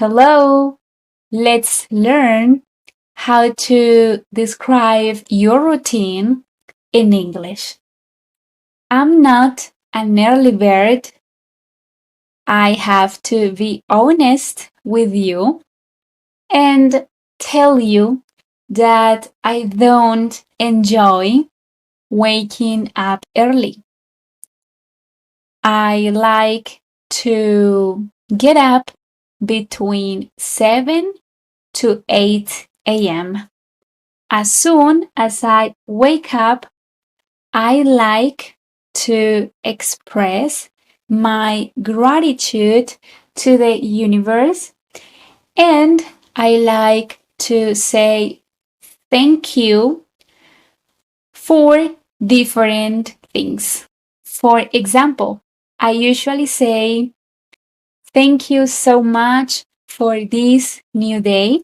Hello, let's learn how to describe your routine in English. I'm not an early bird. I have to be honest with you and tell you that I don't enjoy waking up early. I like to get up between 7 to 8 a.m. As soon as I wake up, I like to express my gratitude to the universe, and I like to say thank you for different things. For example, I usually say thank you so much for this new day.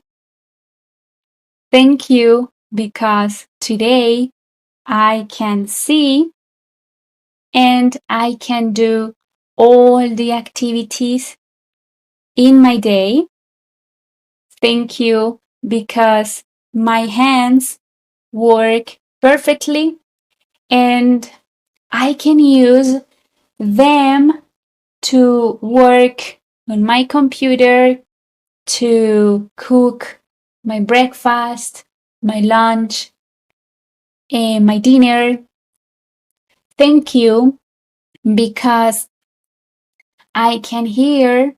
Thank you because today I can see and I can do all the activities in my day. Thank you because my hands work perfectly and I can use them to work on my computer, to cook my breakfast, my lunch, and my dinner. Thank you because I can hear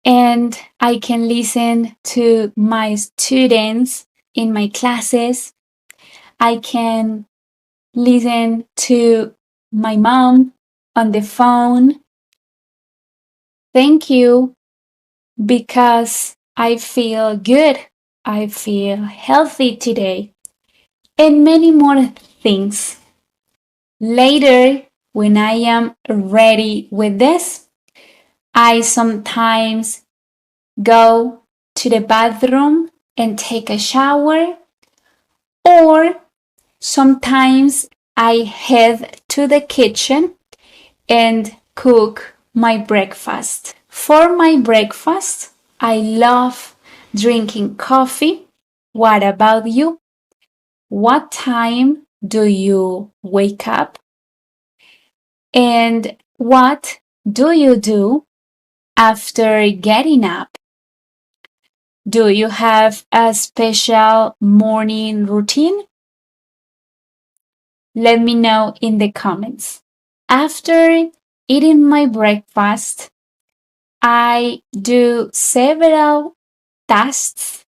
and I can listen to my students in my classes. I can listen to my mom on the phone. Thank you because I feel good. I feel healthy today. And many more things. Later, when I am ready with this, I sometimes go to the bathroom and take a shower, or sometimes I head to the kitchen and cook my breakfast. For my breakfast, I love drinking coffee. What about you? What time do you wake up? And what do you do after getting up? Do you have a special morning routine? Let me know in the comments. After eating my breakfast, I do several tasks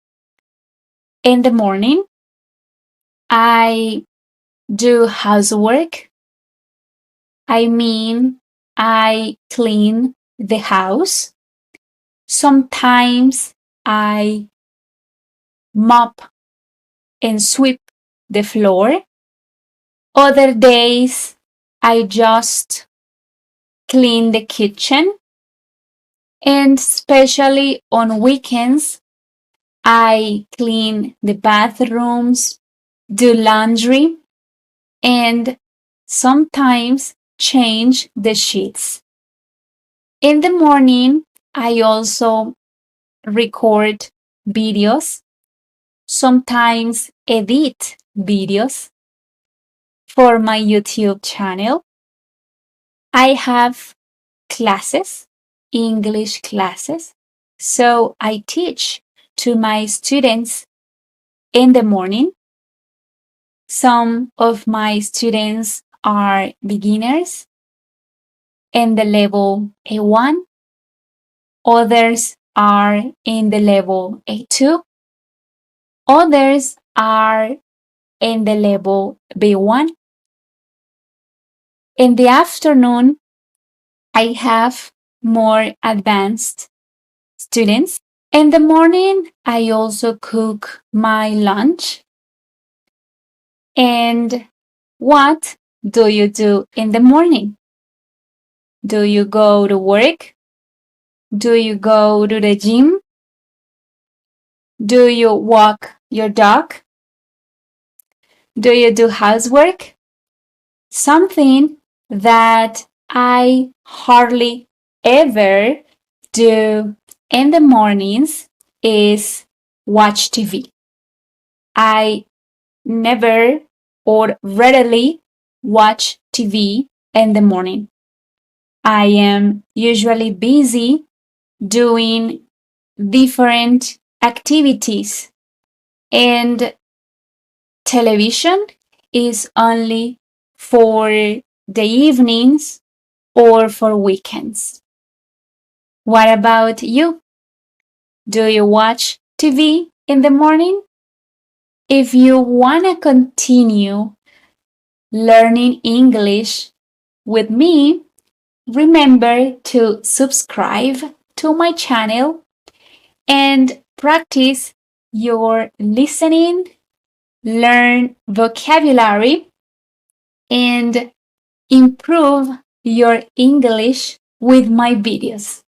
in the morning. I do housework. I mean, I clean the house. Sometimes I mop and sweep the floor. Other days, I just clean the kitchen. And especially on weekends, I clean the bathrooms, do laundry, and sometimes change the sheets. In the morning, I also record videos, sometimes edit videos for my YouTube channel. I have classes, English classes, so I teach to my students in the morning. Some of my students are beginners in the level A1. Others are in the level A2. Others are in the level B1. In the afternoon, I have more advanced students. In the morning, I also cook my lunch. And what do you do in the morning? Do you go to work? Do you go to the gym? Do you walk your dog? Do you do housework? Something that I hardly ever do in the mornings is watch TV. I never or rarely watch TV in the morning. I am usually busy doing different activities, and television is only for the evenings or for weekends. What about you? Do you watch TV in the morning? If you want to continue learning English with me, remember to subscribe to my channel and practice your listening, learn vocabulary, and improve your English with my videos.